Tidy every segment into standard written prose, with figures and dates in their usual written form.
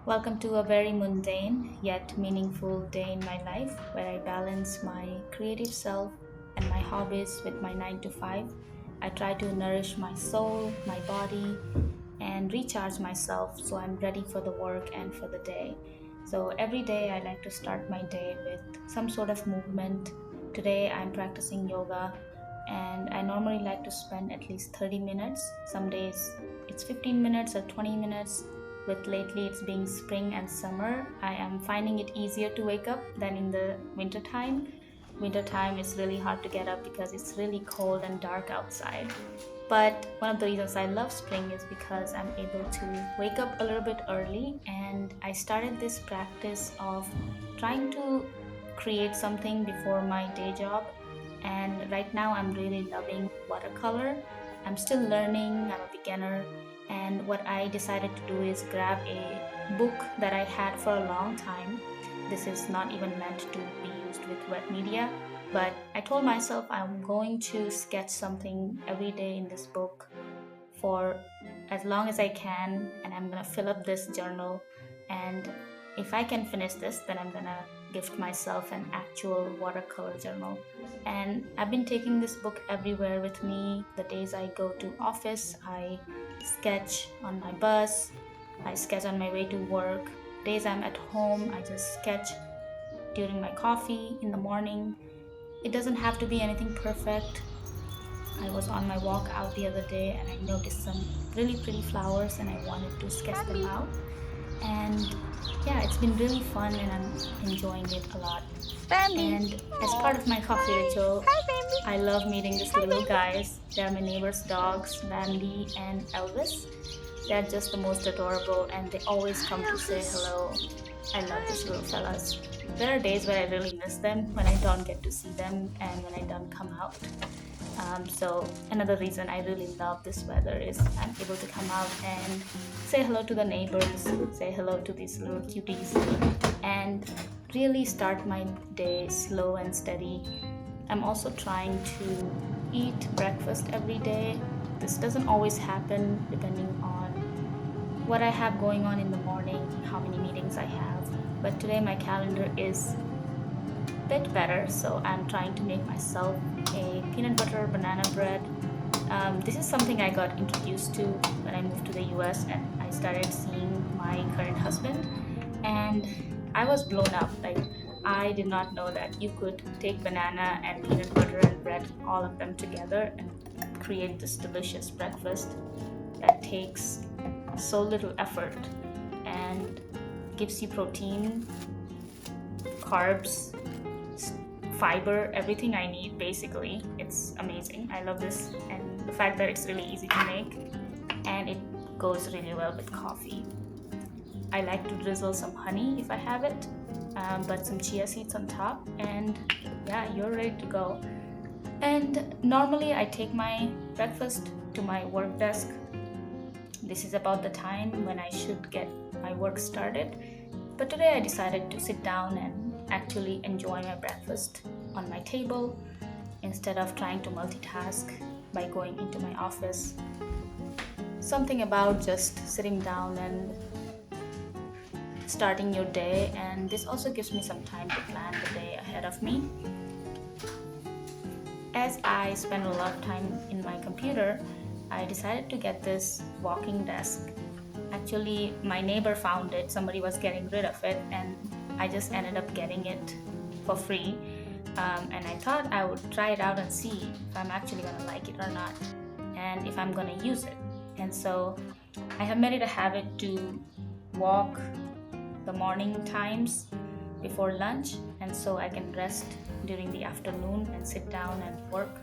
Welcome to a very mundane yet meaningful day in my life where I balance my creative self and my hobbies with my 9 to 5. I try to nourish my soul, my body, and recharge myself so I'm ready for the work and for the day. So every day I like to start my day with some sort of movement. Today I'm practicing yoga and I normally like to spend at least 30 minutes. Some days it's 15 minutes or 20 minutes. With lately it's being spring and summer, I am finding it easier to wake up than in the winter time. Winter time is really hard to get up because it's really cold and dark outside. But one of the reasons I love spring is because I'm able to wake up a little bit early, and I started this practice of trying to create something before my day job. And right now, I'm really loving watercolor. I'm still learning, I'm a beginner. And what I decided to do is grab a book that I had for a long time. This is not even meant to be used with wet media, but I told myself I'm going to sketch something every day in this book for as long as I can, and I'm gonna fill up this journal. And if I can finish this, then I'm gonna gift myself an actual watercolor journal. And I've been taking this book everywhere with me. The days I go to office, I sketch on my bus, I sketch on my way to work. Days I'm at home, I just sketch during my coffee in the morning. It doesn't have to be anything perfect. I was on my walk out the other day and I noticed some really pretty flowers and I wanted to sketch them out. And yeah, it's been really fun and I'm enjoying it a lot. Bambi. And as part of my coffee ritual, Hi, Bambi. I love meeting these Hi, little Bambi. guys. They're my neighbor's dogs, Bambi and Elvis. They're just the most adorable and they always come to say hello. I love these little fellas. There are days where I really miss them when I don't get to see them and when I don't come out. So another reason I really love this weather is I'm able to come out and say hello to the neighbors, say hello to these little cuties, and really start my day slow and steady. I'm also trying to eat breakfast every day. This doesn't always happen depending on what I have going on in the morning, how many meetings I have. But today my calendar is bit better, so I'm trying to make myself a peanut butter banana bread. This is something I got introduced to when I moved to the US and I started seeing my current husband, and I was blown up. Like, I did not know that you could take banana and peanut butter and bread, all of them together, and create this delicious breakfast that takes so little effort and gives you protein, carbs, fiber, everything I need basically. It's amazing. I love this, and the fact that it's really easy to make and it goes really well with coffee. I like to drizzle some honey if I have it, but some chia seeds on top, and yeah, you're ready to go. And normally I take my breakfast to my work desk. This is about the time when I should get my work started. But today I decided to sit down and actually enjoy my breakfast on my table instead of trying to multitask by going into my office. Something about just sitting down and starting your day, and this also gives me some time to plan the day ahead of me. As I spend a lot of time in my computer, I decided to get this walking desk. Actually, my neighbor found it, somebody was getting rid of it, and I just ended up getting it for free. And I thought I would try it out and see if I'm actually gonna like it or not, and if I'm gonna use it. And so I have made it a habit to walk the morning times before lunch, and so I can rest during the afternoon and sit down and work.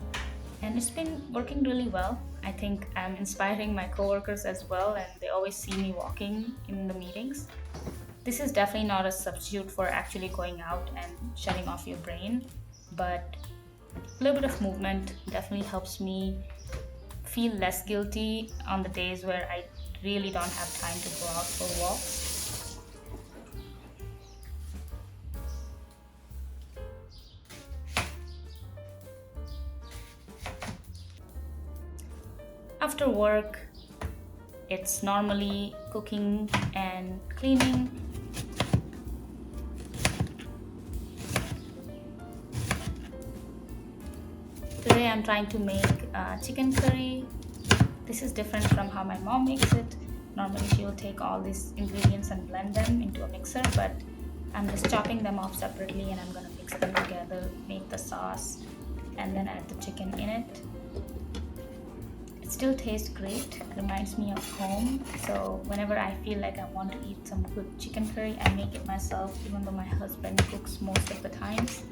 And it's been working really well. I think I'm inspiring my coworkers as well, and they always see me walking in the meetings. This is definitely not a substitute for actually going out and shutting off your brain, but a little bit of movement definitely helps me feel less guilty on the days where I really don't have time to go out for walks. After work, It's normally cooking and cleaning. Today I'm trying to make chicken curry. This is different from how my mom makes it. Normally she will take all these ingredients and blend them into a mixer, but I'm just chopping them off separately and I'm gonna mix them together, make the sauce, and then add the chicken in it. It still tastes great, reminds me of home. So whenever I feel like I want to eat some good chicken curry, I make it myself, even though my husband cooks most of the times.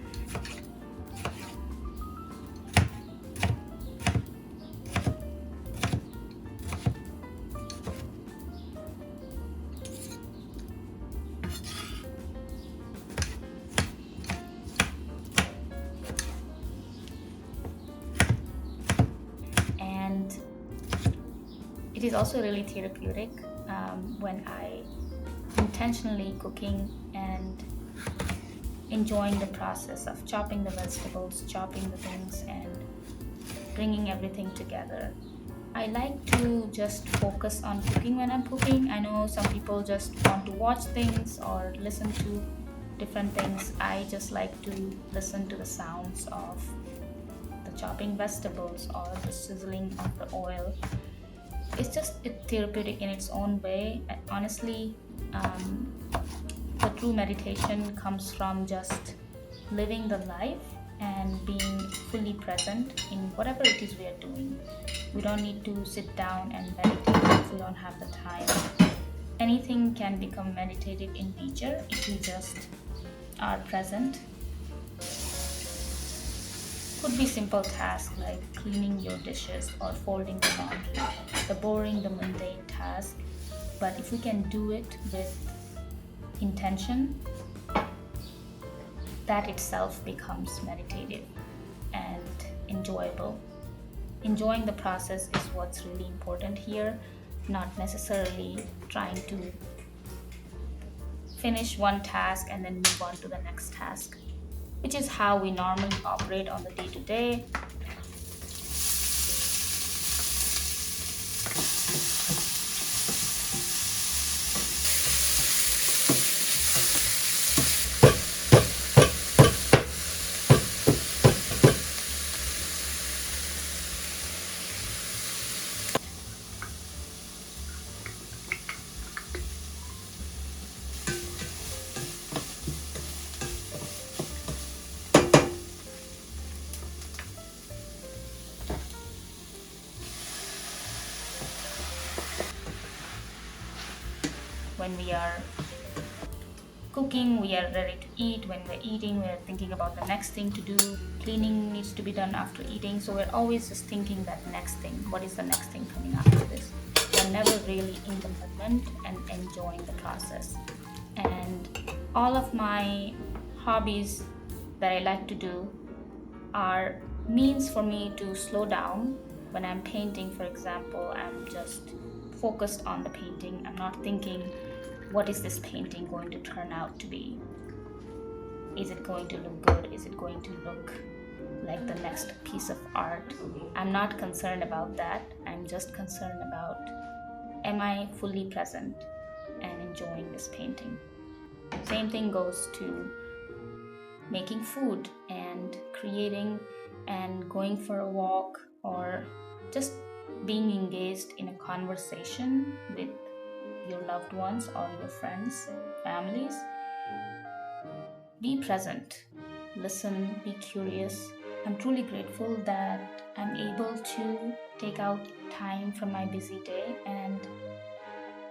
And it is also really therapeutic when I intentionally cooking and enjoying the process of chopping the vegetables, chopping the things, and bringing everything together. I like to just focus on cooking when I'm cooking. I know some people just want to watch things or listen to different things. I just like to listen to the sounds of the chopping vegetables or the sizzling of the oil. It's therapeutic in its own way. Honestly, the true meditation comes from just living the life and being fully present in whatever it is we are doing. We don't need to sit down and meditate if we don't have the time. Anything can become meditative in nature if we just are present. Could be simple tasks like cleaning your dishes or folding the laundry, the boring, the mundane task. But if we can do it with intention, that itself becomes meditative and enjoyable. Enjoying the process is what's really important here, not necessarily trying to finish one task and then move on to the next task, which is how we normally operate on the day to day. When we are cooking, we are ready to eat. When we're eating, we're thinking about the next thing to do. Cleaning needs to be done after eating, so we're always just thinking that next thing. What is the next thing coming after this? We're never really in the moment and enjoying the process. And all of my hobbies that I like to do are means for me to slow down. When I'm painting, for example, I'm just focused on the painting. I'm not thinking, what is this painting going to turn out to be? Is it going to look good? Is it going to look like the next piece of art? I'm not concerned about that. I'm just concerned about, am I fully present and enjoying this painting? Same thing goes to making food and creating and going for a walk or just being engaged in a conversation with your loved ones or your friends, families. Be present, listen, be curious. I'm truly grateful that I'm able to take out time from my busy day and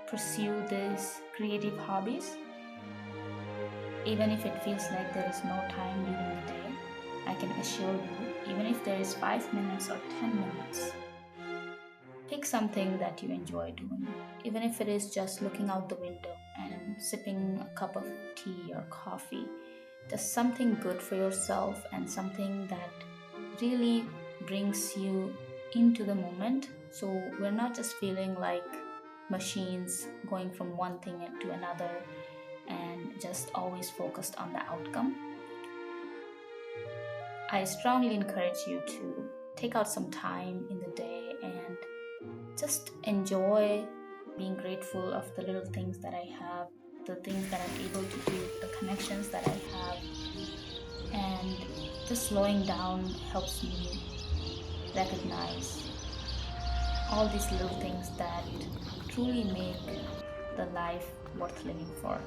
pursue these creative hobbies. Even if it feels like there is no time during the day, I can assure you, even if there is 5 minutes or 10 minutes, pick something that you enjoy doing. Even if it is just looking out the window and sipping a cup of tea or coffee, just something good for yourself and something that really brings you into the moment. So we're not just feeling like machines going from one thing to another and just always focused on the outcome. I strongly encourage you to take out some time in the day and just enjoy being grateful of the little things that I have, the things that I'm able to do, the connections that I have, and just slowing down helps me recognize all these little things that truly make the life worth living for.